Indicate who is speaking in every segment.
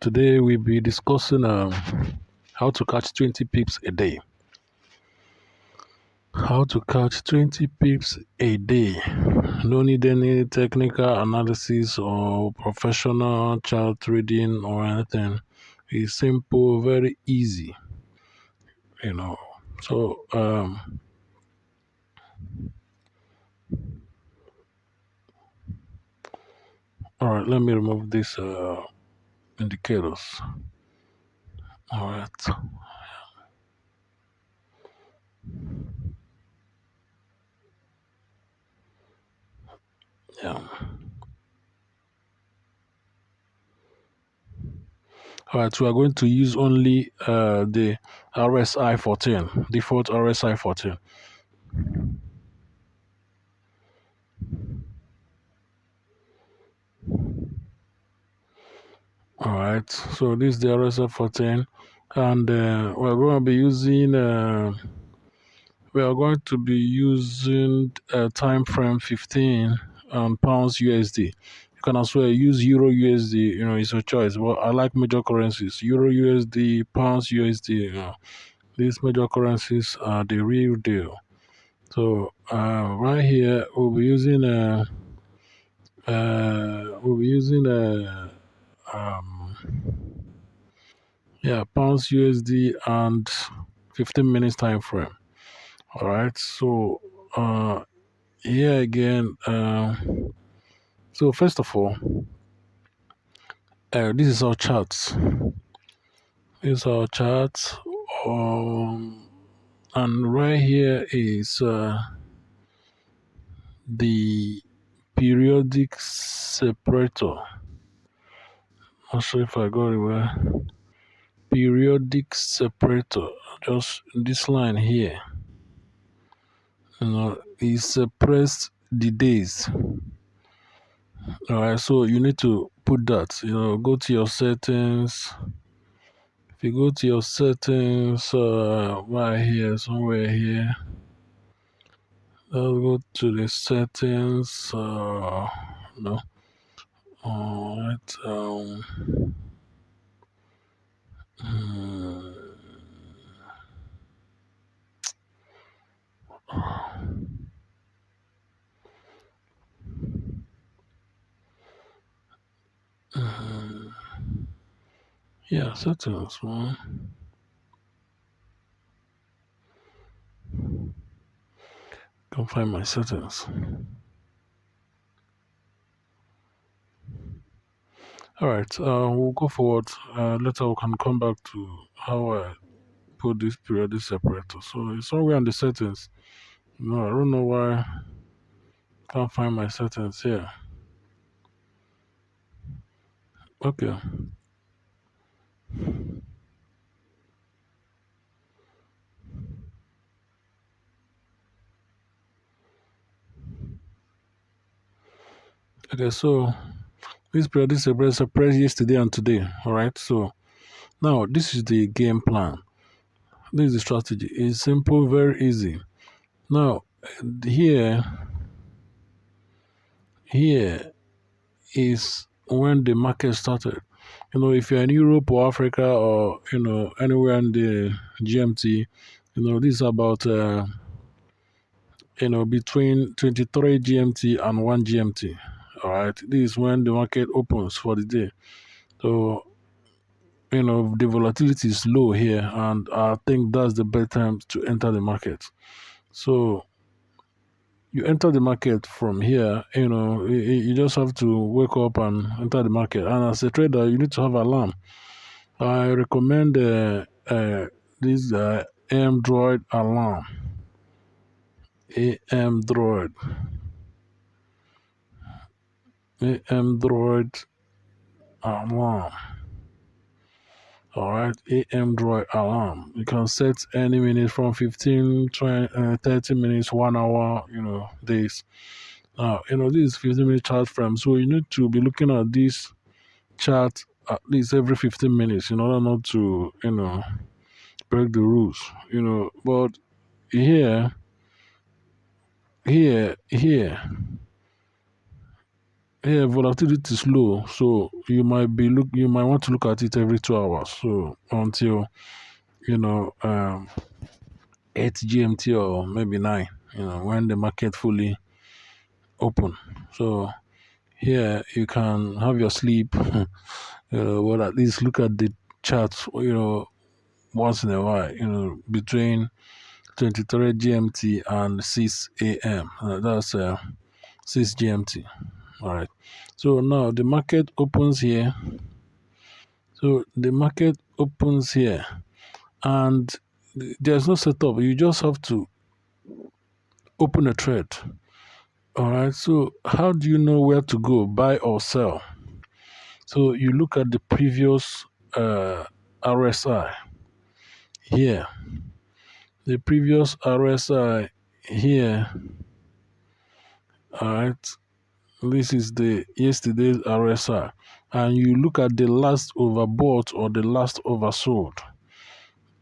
Speaker 1: Today we'll be discussing how to catch 20 pips a day. How to catch 20 pips a day. No need any technical analysis or professional chart reading or anything. It's simple, very easy, you know. So, all right, let me remove these indicators. All right, yeah. All right, so we are going to use only the RSI 14, default RSI 14. All right, so this is the RSI 14, and we're going to be using time frame 15 and pounds USD. You can as well use Euro USD. It's your choice. But I like major currencies: Euro USD, pounds USD. These major currencies are the real deal. So right here we'll be using um, pounds USD and 15 minutes time frame. All right. So here again. So first of all, this is our charts. This is our charts. And right here is the periodic separator. Not sure if I got it well. Periodic separator. Just this line here. It separates the days. All right, so you need to put that. Go to your settings. If you go to your settings, right here, somewhere here, let's go to the settings. No, alright. Hmm, yeah, settings, man. Can find my settings. All right, we'll go forward. Later we can come back to how I put this periodic separator. So it's somewhere in the settings. I don't know why I can't find my settings here. Okay. Okay, so this periodic separator separates yesterday and today. All right, so now this is the game plan. This is the strategy. It's simple, very easy. Now here here is when the market started. If you're in Europe or Africa or anywhere in the GMT, this is about between 23 GMT and 1 GMT. All right, this is when the market opens for the day. So the volatility is low here, and I think that's the best time to enter the market. So you enter the market from here. You just have to wake up and enter the market. And as a trader, you need to have alarm. I recommend this AM Droid alarm. AM Droid. AM Droid alarm. All right, AM Droid alarm. You can set any minute from 15, 20, 30 minutes, 1 hour, days. Now, this is 15-minute chart frame. So you need to be looking at this chart at least every 15 minutes in order not to, break the rules, But here, here, here, here volatility is low, so you might want to look at it every 2 hours. So until 8 GMT or maybe 9, when the market fully open. So here you can have your sleep, but at least look at the charts, once in a while, between 23 GMT and 6 a.m. That's 6 GMT. All right. So now the market opens here. So the market opens here, and there's no setup. You just have to open a trade. All right. So how do you know where to go, buy or sell? So you look at the previous RSI here. The previous RSI here. All right. This is the yesterday's RSI, and you look at the last overbought or the last oversold.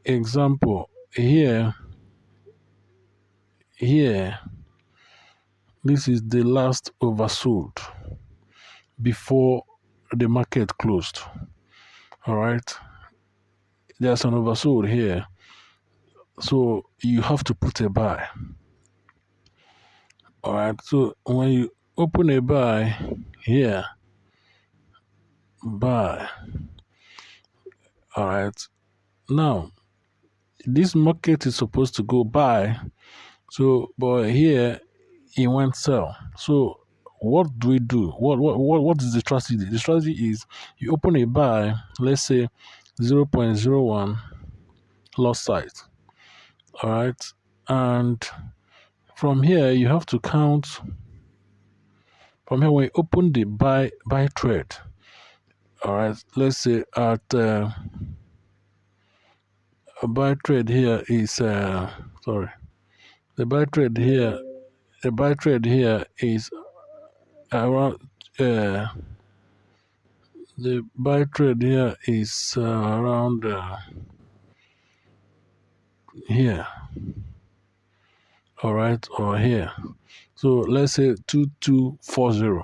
Speaker 1: Example here. This is the last oversold before the market closed. All right. There's an oversold here, so you have to put a buy. All right. So when you open a buy here, buy. All right. Now this market is supposed to go buy. So, but here it went sell. So, what do we do? What is the strategy? The strategy is you open a buy, let's say 0.01 loss size. All right, and from here you have to count. From here, when you open the buy trade, all right, let's say at a buy trade here is sorry, the buy trade here. The buy trade here is around the buy trade here is around here, all right, or here. So let's say 2240.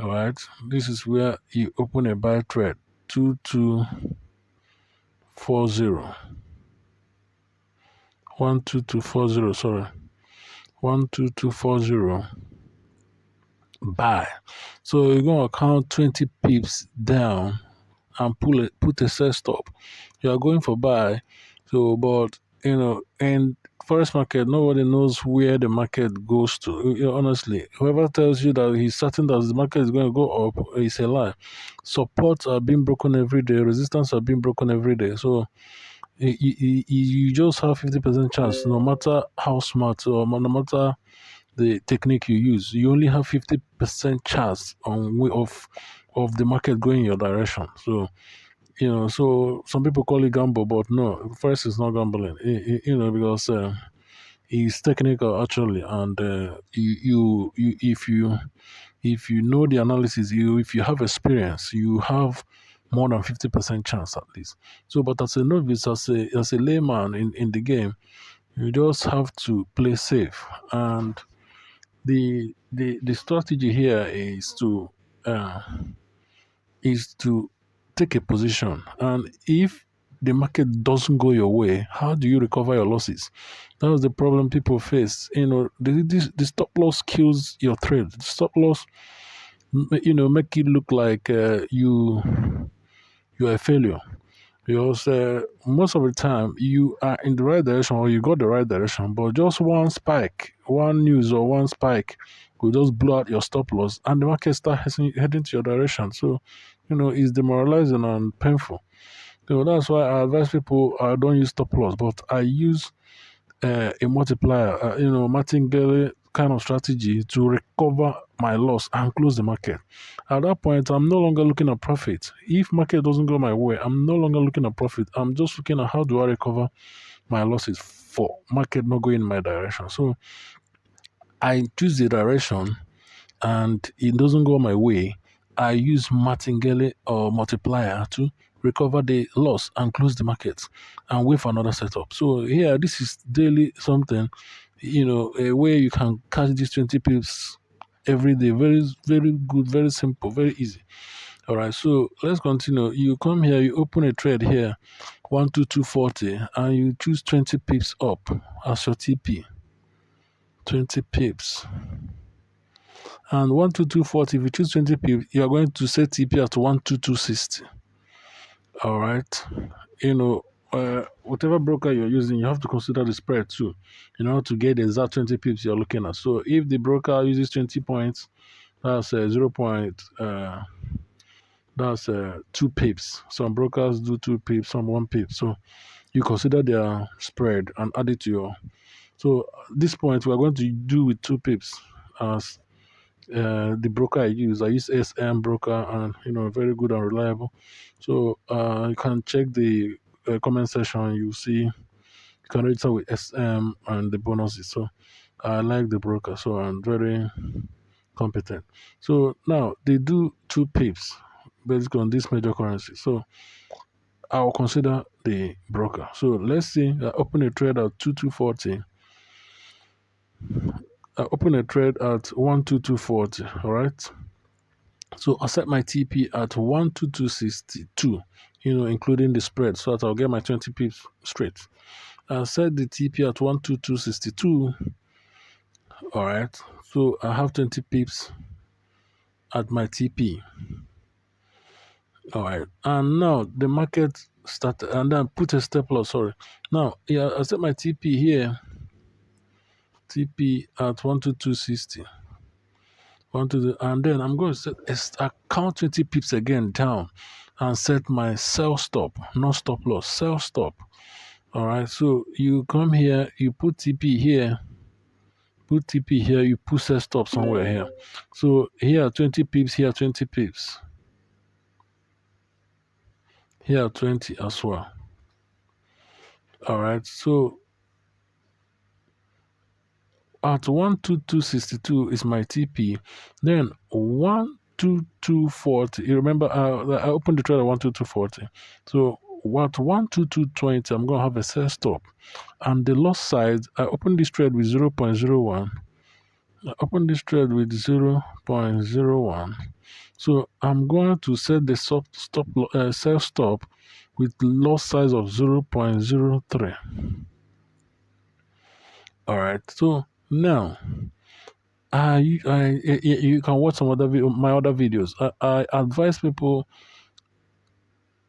Speaker 1: All right, this is where you open a buy trade. 2240. 12240. Sorry, 12240. Buy. So you're gonna count 20 pips down and put a sell stop. You are going for buy. So, but in forex market, nobody knows where the market goes to. Honestly, whoever tells you that he's certain that the market is going to go up is a lie. Supports are being broken every day. Resistance are being broken every day. So you just have 50% chance, no matter how smart or no matter the technique you use. You only have 50% chance of the market going your direction. So so some people call it gamble, but no, first it's not gambling. Because it's technical actually, and if you know the analysis, if you have experience, you have more than 50% chance at least. So, but as a novice, as a layman in the game, you just have to play safe. And the strategy here is to take a position. And if the market doesn't go your way, how do you recover your losses? That was the problem people face. The stop loss kills your trade. The stop loss, make it look like you're a failure. Because most of the time you are in the right direction or you got the right direction, but just one spike, one news or one spike will just blow out your stop loss and the market start heading to your direction. So, it's demoralizing and painful. That's why I advise people I don't use stop loss, but I use a multiplier, martingale kind of strategy to recover my loss and close the market. At that point, I'm no longer looking at profit. If market doesn't go my way, I'm no longer looking at profit. I'm just looking at how do I recover my losses for market not going in my direction. So I choose the direction and it doesn't go my way. I use martingale or multiplier to recover the loss and close the market and wait for another setup. So here, this is daily something, a way you can catch these 20 pips every day. Very, very good, very simple, very easy. All right, so let's continue. You come here, you open a trade here, 12240, and you choose 20 pips up as your TP. 20 pips. And 12240, if you choose 20 pips, you are going to set TP at 12260. All right. Whatever broker you're using, you have to consider the spread too, in order to get the exact 20 pips you're looking at. So if the broker uses 20 points, that's 2 pips. Some brokers do 2 pips, some 1 pip. So you consider their spread and add it to your. So at this point, we're going to do with 2 pips as the broker I use. I use SM broker, and very good and reliable. So you can check the comment section. You see you can register with SM and the bonuses. So I like the broker, so I'm very competent. So now they do 2 pips based on this major currency. So I'll consider the broker. So let's see, I open a trade at 2240. I open a trade at 12240. All right. So I set my TP at 12262, including the spread, so that I'll get my 20 pips straight. I set the TP at 12262. All right. So I have 20 pips at my TP. All right. And now the market started, and then put a step loss. Sorry. Now, yeah, I set my TP here. TP at 12260. And then I'm going to count 20 pips again down and set my sell stop, not stop loss, sell stop. All right. So you come here, you put TP here, you put sell stop somewhere here. So here 20 pips, here 20 pips. Here 20 as well. All right. So at 12262 is my TP. Then 12240. You remember I opened the trade at 12240. So at 12220, I'm gonna have a sell stop. And the loss side, I opened this trade with 0.01. I opened this trade with 0.01. So I'm going to set the sell stop with loss size of 0.03. All right. So now you can watch my other videos. I advise people,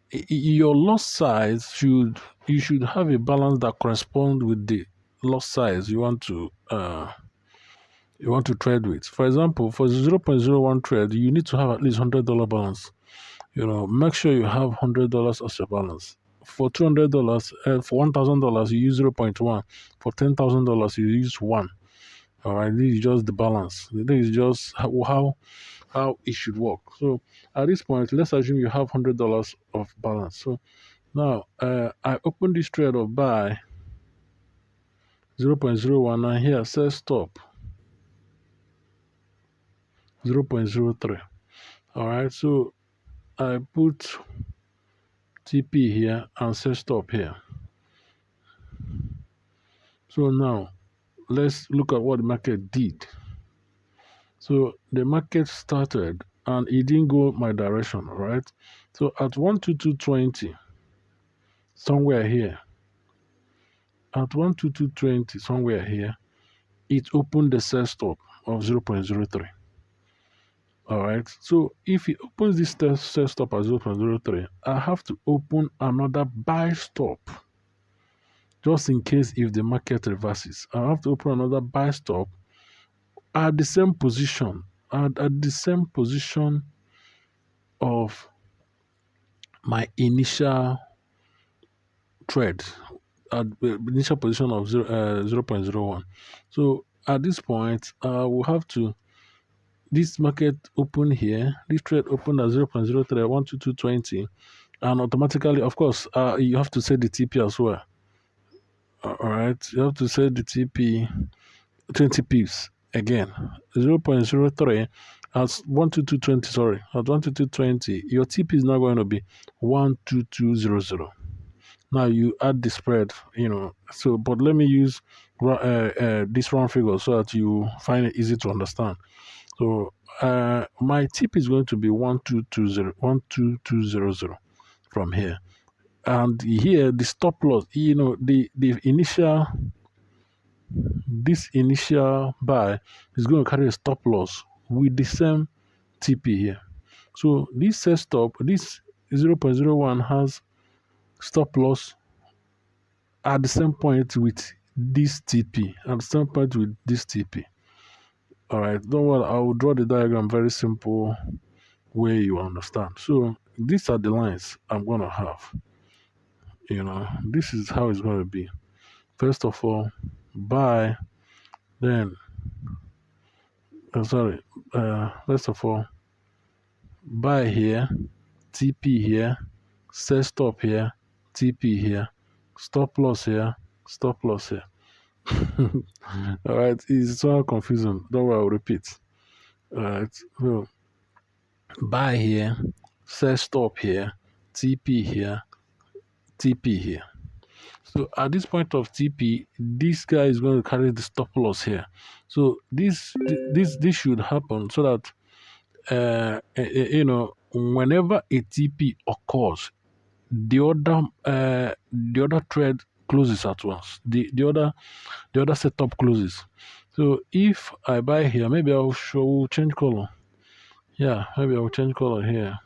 Speaker 1: your loss size you should have a balance that corresponds with the loss size you want to trade with. For example, for 0.01 trade, you need to have at least $100 balance. Make sure you have $100 as your balance. For $200, for $1,000, you use 0.1. For $10,000, you use 1. All right, this is just the balance. This is just how it should work. So at this point, let's assume you have $100 of balance. So now I open this trade of buy 0.01, and here says stop 0.03. All right, so I put TP here and say stop here. So now let's look at what the market did. So the market started and it didn't go my direction, all right? So at 12220, somewhere here, at 12220, somewhere here, it opened the sell stop of 0.03. All right. So if it opens this sell stop at 0.03, I have to open another buy stop just in case if the market reverses. I have to open another buy stop at the same position, at the same position of my initial trade, at the initial position of 0.01. So at this point, we'll have to, this market open here, this trade opened at 0.03, 12220, and automatically, of course, you have to set the TP as well. All right, you have to set the TP 20 pips again, 0.03 at 12220. Sorry, at 12220, your TP is now going to be 12200. Now you add the spread, So, but let me use this round figure so that you find it easy to understand. So my tip is going to be 12200 from here. And here the stop loss, the initial this initial buy is going to carry a stop loss with the same TP here. So this set stop, this 0.01 has stop loss at the same point with this TP, at the same point with this TP. All right, don't worry, I will draw the diagram very simple way you understand. So these are the lines I'm going to have. This is how it's going to be. First of all, buy, then, first of all, buy here, TP here, set stop here, TP here, stop loss here, stop loss here. All right, it's so confusing. Don't worry, I'll repeat. All right, so buy here, set stop here, TP here, TP here. So at this point of TP, this guy is going to carry the stop loss here. So this should happen so that whenever a TP occurs, the other thread closes at once. The other setup closes. So if I buy here, maybe I'll change color. Yeah, maybe I'll change color here.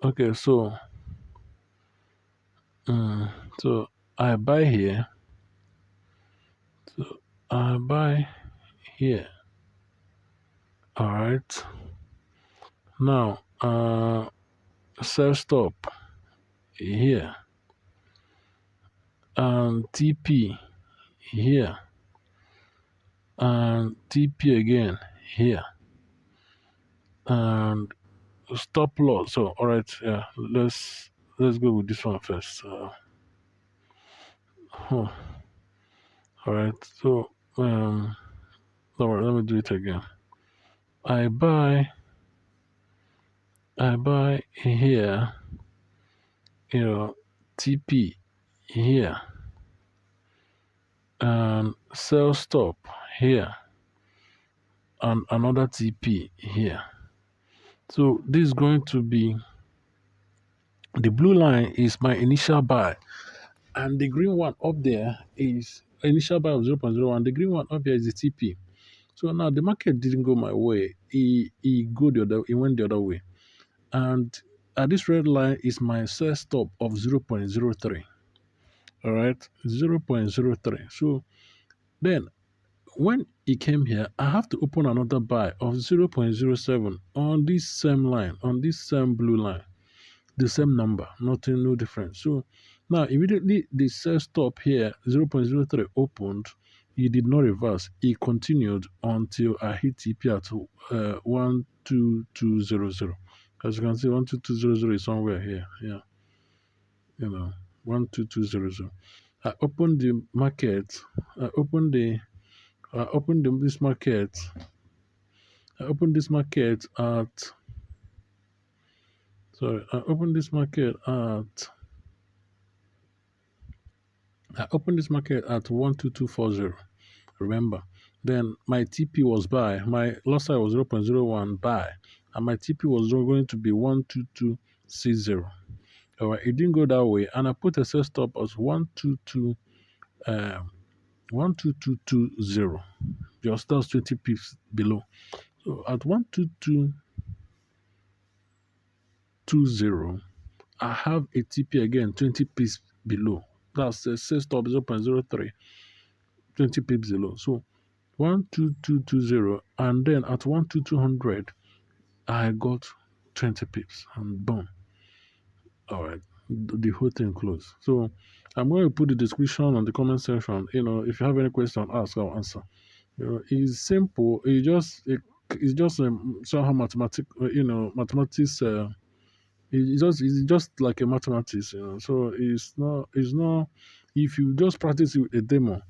Speaker 1: Okay, so so I buy here. So I buy here. All right. Now sell stop here and TP here and TP again here and stop loss. So all right, yeah, let's go with this one first. All right, so don't worry, let me do it again. I buy here, TP here and sell stop here and another TP here. So this is going to be, the blue line is my initial buy, and the green one up there is initial buy of 0.01. The green one up here is the TP. So now the market didn't go my way. It went the other way. And at this red line is my sell stop of 0.03. All right, 0.03. So then when it came here, I have to open another buy of 0.07 on this same line, on this same blue line, the same number, nothing, no difference. So now immediately the sell stop here, 0.03 opened, it did not reverse. It continued until I hit TP at 12200. As you can see, 12200 is somewhere here. Yeah, 12200. I opened the market. I opened this market. I opened this market at. Sorry, I opened this market at. I opened this market at 12240. Remember, then my TP was buy. My loss side was 0.01 buy, and my TP was going to be 12260. All right, it didn't go that way, and I put a sell stop as 12220. Just that's 20 pips below. So at 12220, I have a TP again 20 pips below. That's a sell stop 0.03, 20 pips below. So 12220, and then at 12200, I got 20 pips, and boom. All right, the whole thing closed. So I'm going to put the description on the comment section. If you have any question, ask, I'll answer. It's simple. It's just somehow mathematics. It's just like a mathematics. So it's not. If you just practice with a demo,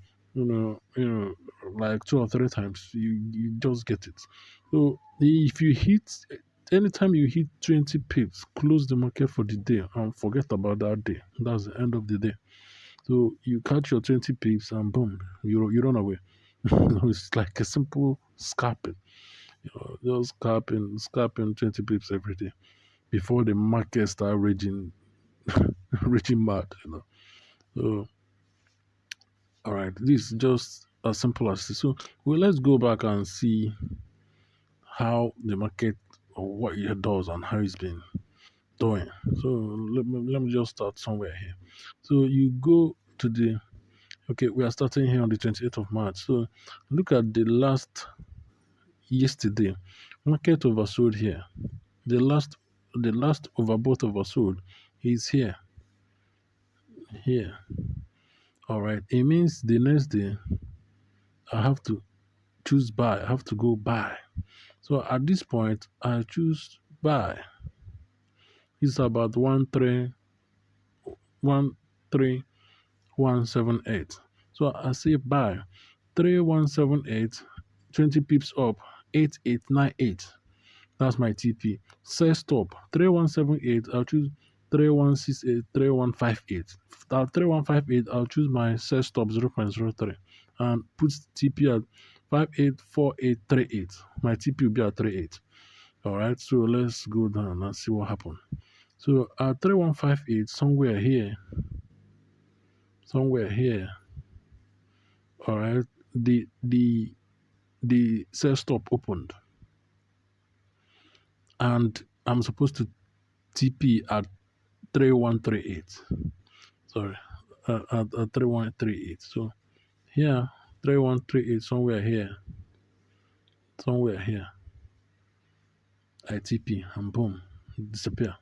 Speaker 1: like 2 or 3 times, you just get it. So if you hit anytime you hit 20 pips, close the market for the day and forget about that day. That's the end of the day. So you catch your 20 pips and boom, you run away. It's like a simple scalping. Just scalping 20 pips every day before the market start raging, raging mad. So, all right, this is just as simple as this. So, well, let's go back and see how the market or what it does and how it's been doing. So, let me just start somewhere here. So, you go to the okay, we are starting here on the 28th of March. So, look at the last yesterday. Market oversold here. The last overbought oversold is here. All right. It means the next day I have to choose buy. I have to go buy. So at this point, I choose buy. It's about 13178. So I say buy 3178, 20 pips up, 8898. That's my TP. Set stop 3178. I'll choose 3168, 3158. That 3158, I'll choose my set stop 0.03 and put TP at 584838. My TP will be at 38. All right, so let's go down and see what happened. So at 3158, somewhere here, all right, the set stop opened and I'm supposed to TP at 3138. Sorry, at 3138. So here, 3138, somewhere here, ITP, and boom, disappear.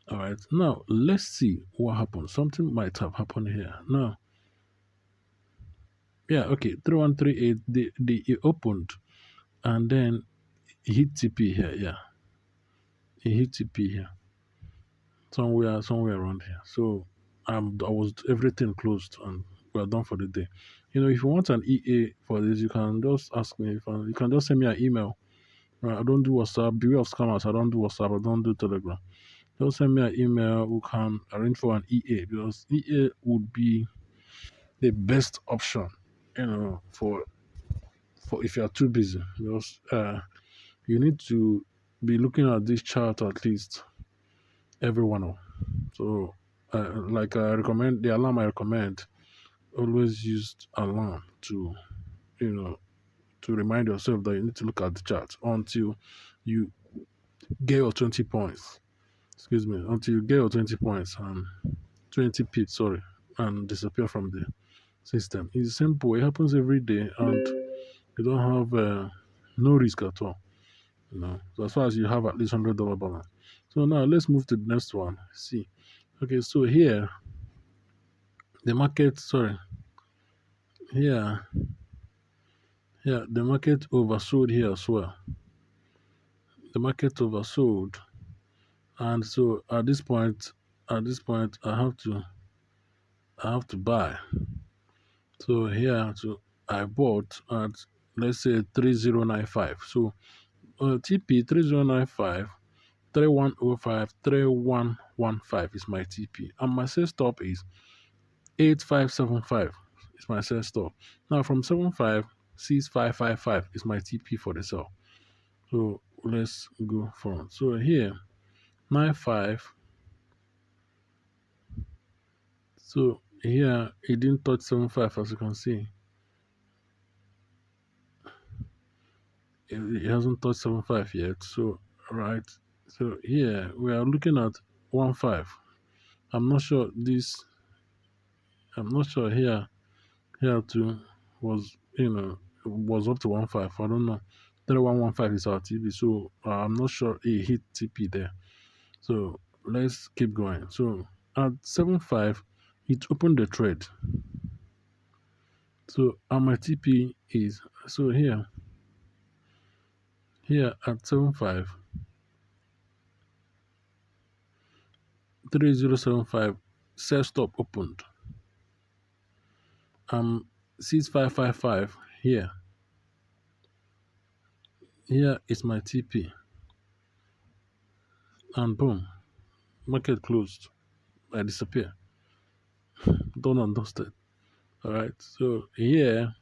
Speaker 1: All right, now let's see what happened. Something might have happened here. Now, yeah, okay, 3138, it opened and then it hit TP here. Yeah, it hit TP here, somewhere around here. So I was everything closed and we're done for the day. If you want an EA for this, you can just ask me. You can just send me an email. Right, I don't do WhatsApp. Beware of scammers. I don't do WhatsApp. I don't do Telegram. Just send me an email. We can arrange for an EA because EA would be the best option. For if you are too busy, because you need to be looking at this chart at least every 1 hour. So, like I recommend, the alarm I recommend, always use alarm to, you know, to remind yourself that you need to look at the chart until you get your 20 points. Excuse me, until you get your 20 points and 20 pips, sorry, and disappear from the system. It's simple. It happens every day, and you don't have no risk at all. So as far as you have at least $100 balance. So now let's move to the next one. See, okay, so here the market, sorry, here, the market oversold here as well. The market oversold, and so at this point, I have to buy. So here, I bought at, let's say, 3095. So TP 3095, 3105, 3115 is my TP, and my sell stop is 8575. Is my sell stop. Now from 75, 6555 is my TP for the sell. So let's go front. So here 95. So here it didn't touch 75, as you can see. It hasn't touched 75 yet. So right. So here we are looking at 15. I'm not sure this. I'm not sure here too was up to 15. I don't know. 3115 is our TP. So I'm not sure it hit TP there. So let's keep going. So at 75, it opened the trade. So and my TP is so here at 75, 3075, sell stop opened. 6555 here. Here is my TP. And boom, market closed. I disappear. Done and dusted. All right. So here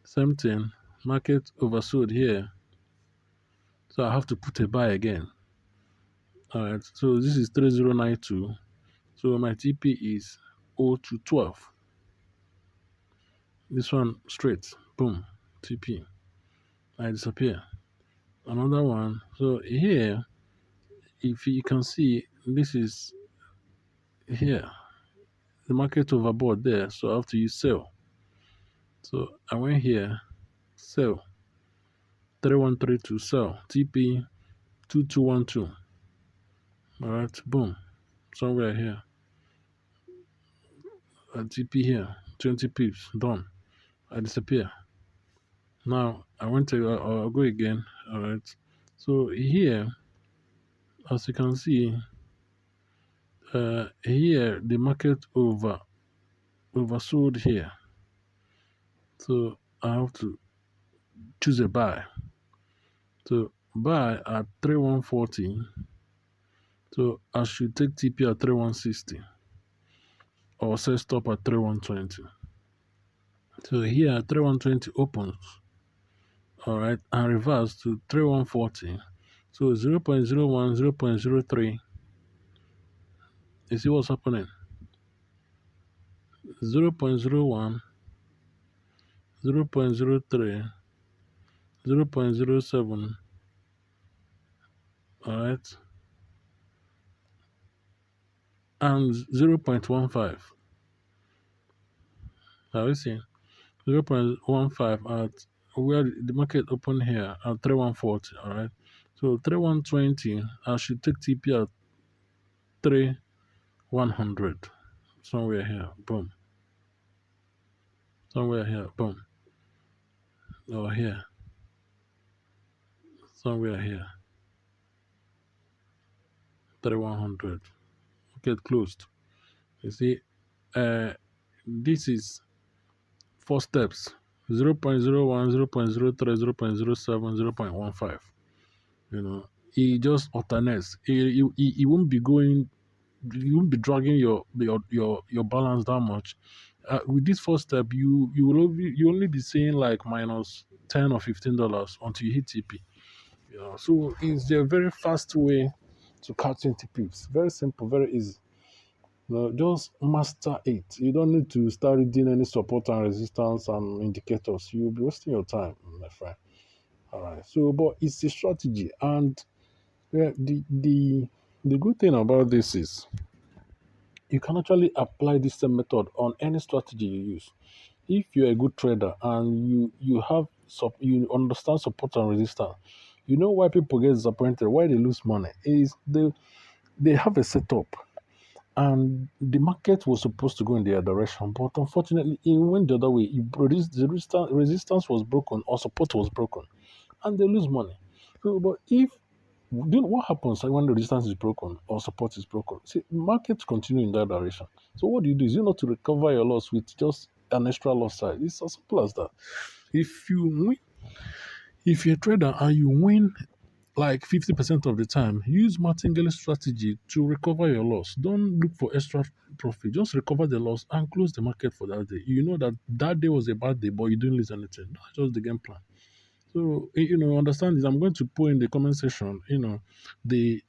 Speaker 1: Same thing, market oversold here. So I have to put a buy again. All right, so this is 3092. So my TP is 0212. This one straight, boom, TP. I disappear. Another one. So here, if you can see, this is here. The market overbought there, so I have to use sell. So I went here, sell, 3132, sell, TP 2212. All right, boom, somewhere here. TP here, 20 pips, done. I disappear. Now I went to, I'll go again. All right. So here, as you can see, here the market oversold here. So I have to choose a buy. So buy at 3140. So I should take TP at 3160 or set stop at 3120. So here 3120 opens, all right, and reverse to 3140. So 0.01, 0.03. You see what's happening? 0.01, 0.03, 0.07, all right, and 0.15. Now you see 0.15 at where the market opened here at 3140, all right. So 3120, I should take TP at 3100, somewhere here, boom, somewhere here, boom, or here, somewhere here, 3100. Market closed. You see, this is four steps: 0.01, 0.03, 0.07, 0.15. You know, it just alternates. It won't be going, you won't be dragging your balance that much. With this first step, you only be seeing like minus $10 or $15 until you hit TP. You know, so it's a very fast way to catch 20 pips. Very simple, very easy. Just master it. You don't need to start reading any support and resistance and indicators. You'll be wasting your time, my friend. All right. So, but it's a strategy, and yeah, the good thing about this is you can actually apply this same method on any strategy you use. If you're a good trader and you understand support and resistance, you know why people get disappointed, why they lose money is they have a setup and the market was supposed to go in their direction, but unfortunately it went the other way. The resistance was broken or support was broken, and they lose money. So, but if what happens when the resistance is broken or support is broken? See, markets continue in that direction. So what do? Is you not to recover your loss with just an extra loss side? It's as simple as that. If you win, if you're a trader and you win like 50% of the time, use martingale strategy to recover your loss. Don't look for extra profit. Just recover the loss and close the market for that day. You know that that day was a bad day, but you didn't lose anything. That's just the game plan. So understand this. I'm going to put in the comment section, the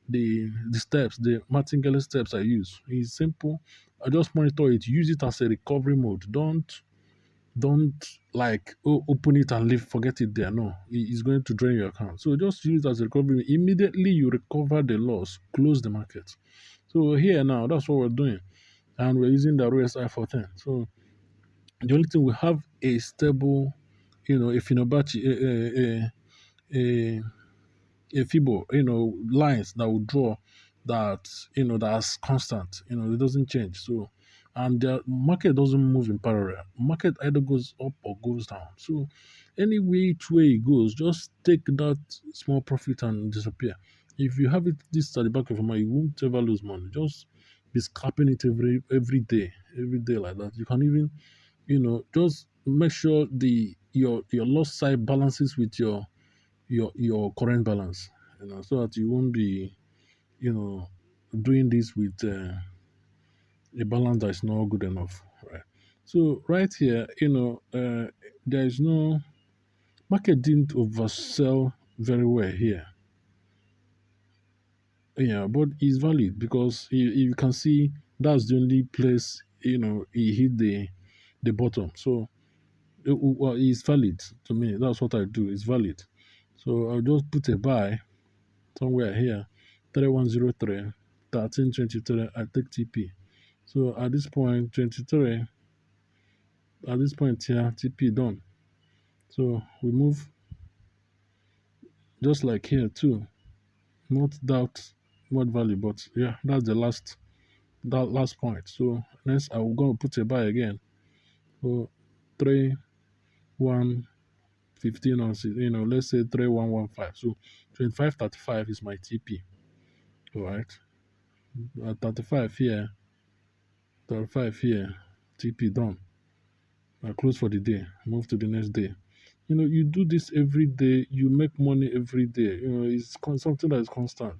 Speaker 1: steps, the martingale steps I use. It's simple. I just monitor it. Use it as a recovery mode. Don't like open it and leave, forget it there. No, it's going to drain your account. So just use it as a recovery. Immediately you recover the loss, close the market. So here now, that's what we're doing, and we're using the RSI 14. So the only thing we have a stable, a Fibonacci, a Fibo, lines that will draw that, that's constant, it doesn't change. So, and the market doesn't move in parallel. Market either goes up or goes down. So, any which way it goes, just take that small profit and disappear. If you have it this at the back of your mind, you won't ever lose money. Just be scrapping it every day like that. You can even, just make sure your loss side balances with your current balance, so that you won't be, you know, doing this with a balance that is not good enough, right? So right here, there is no Market didn't oversell very well here. Yeah, but it's valid because you can see that's the only place he hit the bottom. So well, it's valid to me. That's what I do. It's valid. So I'll just put a buy somewhere here, 3103, 1323. I take TP. So at this point, 23, at this point here, TP done. So we move just like here too. Not doubt what value, but yeah, that's that last point. So next I'm gonna put a buy again. So 3115 or let's say 3115. So 2535 is my TP. All right. At 35 here, TP done. I close for the day, move to the next day. You do this every day, you make money every day. It's something that is constant.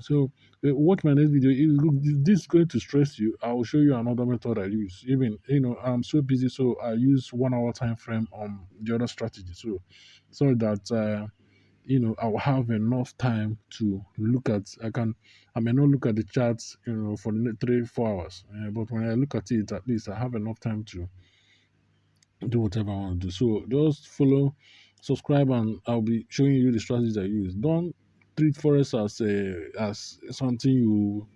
Speaker 1: So watch my next video. If this is going to stress you, I will show you another method I use. Even I'm so busy, so I use 1 hour time frame on the other strategy. So that I will have enough time to look at. I may not look at the charts, for the next 3 4 hours. But when I look at it, at least I have enough time to do whatever I want to do. So just follow, subscribe, and I'll be showing you the strategies I use. Don't treat forex as something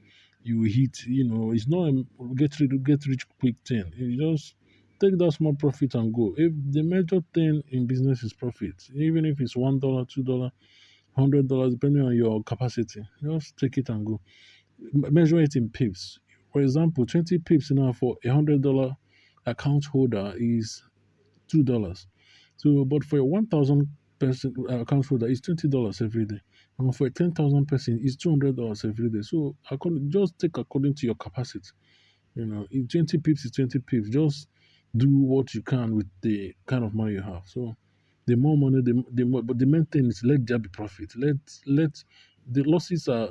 Speaker 1: you hit. It's not a get rich quick thing. You just take that small profit and go. If the major thing in business is profit, even if it's $1, $2, $100, depending on your capacity, just take it and go. Measure it in pips. For example, 20 pips now for $100 account holder is $2. So, but for a 1,000 person account holder, it's $20 every day. And for a 10,000 person, it's $200 every day. So, just take according to your capacity. If 20 pips is 20 pips. Just do what you can with the kind of money you have. So, the more money, the more. But the main thing is let there be profit. Let the losses are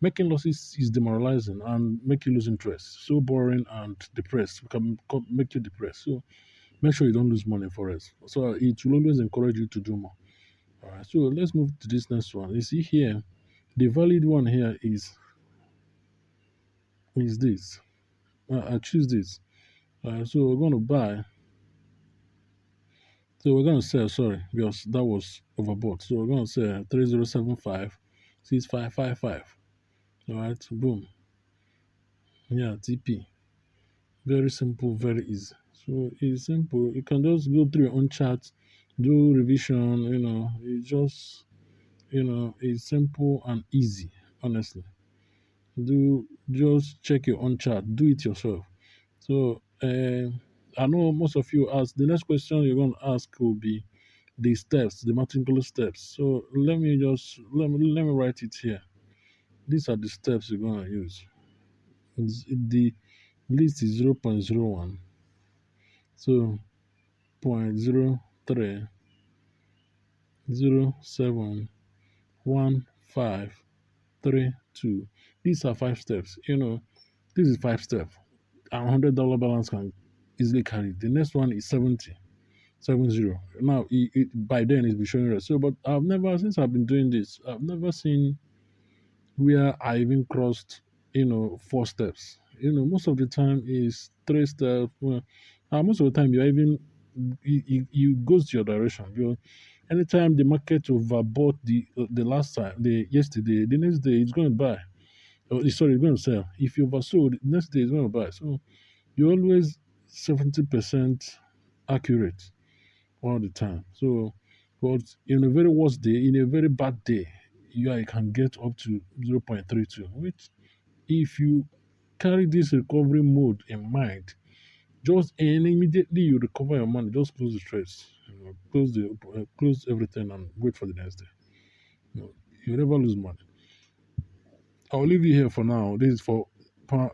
Speaker 1: making losses is demoralizing and make you lose interest. So boring and depressed. Can make you depressed. So make sure you don't lose money for us. So it will always encourage you to do more. All right. So let's move to this next one. You see here, the valid one here is this. I choose this. So we're going to buy. So we're going to sell. Sorry, because that was overbought. So we're going to sell 3075 6555. All right. Boom. Yeah. TP. Very simple. Very easy. So it's simple. You can just go through your own chart, do revision. It's simple and easy, honestly. Just check your own chart, do it yourself. So I know most of you ask the next question you're going to ask will be the steps, the meticulous steps. So let me write it here. These are the steps you're going to use. The list is 0.01, so 0.03071532. These are 5 steps. This is 5 steps. $100 balance can easily carry. The next one is 70. Now, by then it's be showing red. So, but since I've been doing this, I've never seen where I even crossed, 4 steps. Most of the time is 3 steps. Well, most of the time you goes to your direction. Anytime the market overbought the last time, the yesterday, the next day it's going to buy. Sorry, it's going to sell. If you oversold, the next day it's going to buy. So you're always 70% accurate all the time. So, but in a very worst day, in a very bad day, you can get up to 0.32, which if you carry this recovery mode in mind, just and immediately you recover your money, just close the trades, close everything and wait for the next day. You never lose money. I'll leave you here for now. This is for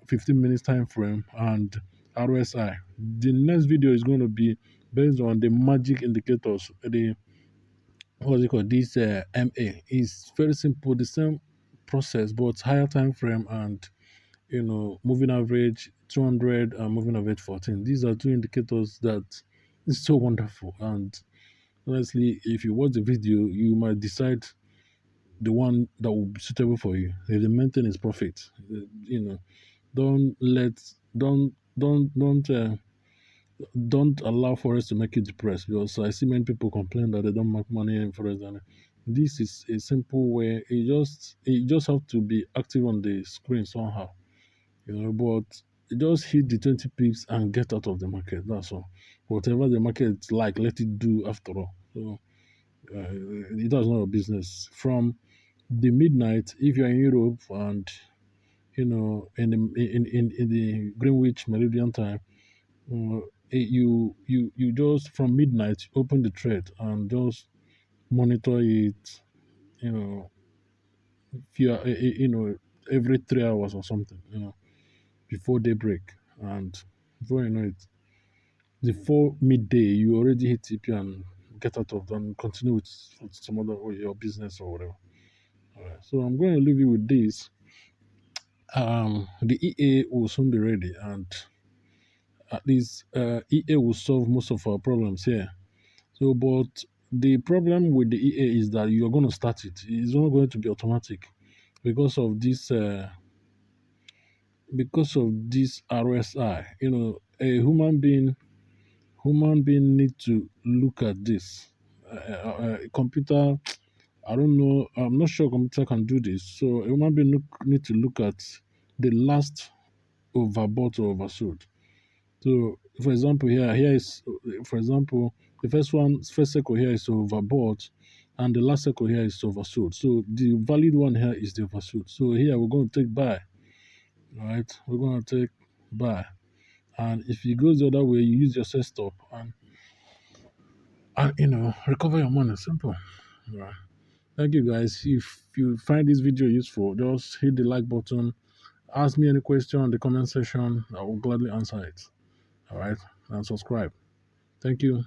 Speaker 1: 15 minutes time frame and RSI. The next video is going to be based on the magic indicators. The what's it called? This MA is very simple, the same process, but higher time frame and moving average 200 and moving average 14. These are two indicators that It's so wonderful. And honestly, if you watch the video, you might decide the one that will be suitable for you. If the maintain is perfect, you know, don't let don't allow forex to make you depressed, because I see many people complain that they don't make money in forex. And this is a simple way. You just have to be active on the screen somehow, but just hit the 20 pips and get out of the market. That's all. Whatever the market like, let it do after all. So it does not a business. From the midnight, if you're in Europe and in the Greenwich Meridian time, you just from midnight open the trade and just monitor it, you know, few, every 3 hours or something, before daybreak. And before you know it, before midday, you already hit TP and get out of and continue with some other or your business or whatever. All right. So I'm going to leave you with this. The EA will soon be ready, and at least EA will solve most of our problems here. So, but the problem with the EA is that you're going to start it. It's not going to be automatic because of this RSI. A human being need to look at this. Computer, I don't know. I'm not sure computer can do this. So a human being need to look at the last overbought or oversold. So, for example, here is, for example, the first circle here is overbought, and the last circle here is oversold. So the valid one here is the oversold. So here we're going to take buy, right? We're going to take buy, and if it goes the other way, you use your set stop and recover your money. Simple. Right. Thank you guys. If you find this video useful, just hit the like button. Ask me any question in the comment section. I will gladly answer it. All right, and subscribe. Thank you.